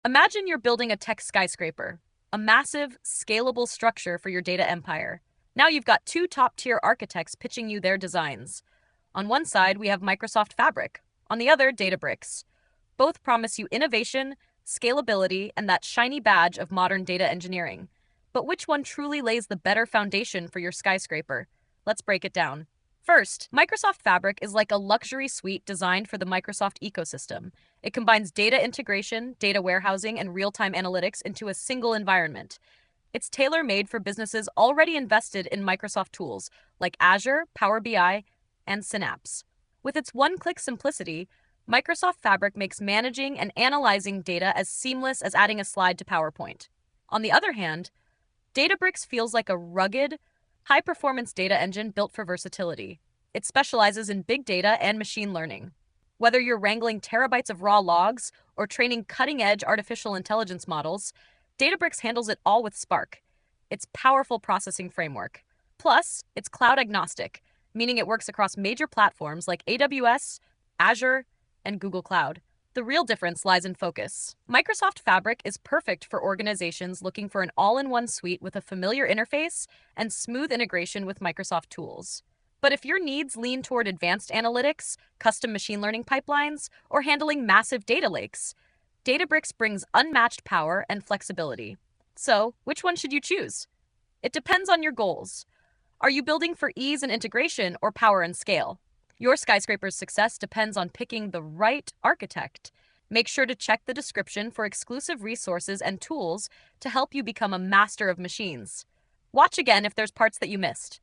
Imagine you're building a tech skyscraper, a massive, scalable structure for your data empire. Now you've got two top-tier architects pitching you their designs. On one side, we have Microsoft Fabric. On the other, Databricks. Both promise you innovation, scalability, and that shiny badge of modern data engineering. But which one truly lays the better foundation for your skyscraper? Let's break it down. First, Microsoft Fabric is like a luxury suite designed for the Microsoft ecosystem. It combines data integration, data warehousing, and real-time analytics into a single environment. It's tailor-made for businesses already invested in Microsoft tools like Azure, Power BI, and Synapse. With its one-click simplicity, Microsoft Fabric makes managing and analyzing data as seamless as adding a slide to PowerPoint. On the other hand, Databricks feels like a rugged, high-performance data engine built for versatility. It specializes in big data and machine learning. Whether you're wrangling terabytes of raw logs or training cutting-edge artificial intelligence models, Databricks handles it all with Spark, its powerful processing framework. Plus, it's cloud agnostic, meaning it works across major platforms like AWS, Azure, and Google Cloud. The real difference lies in focus. Microsoft Fabric is perfect for organizations looking for an all-in-one suite with a familiar interface and smooth integration with Microsoft tools. But if your needs lean toward advanced analytics, custom machine learning pipelines, or handling massive data lakes, Databricks brings unmatched power and flexibility. So, which one should you choose? It depends on your goals. Are you building for ease and integration or power and scale? Your skyscraper's success depends on picking the right architect. Make sure to check the description for exclusive resources and tools to help you become a master of machines. Watch again if there's parts that you missed.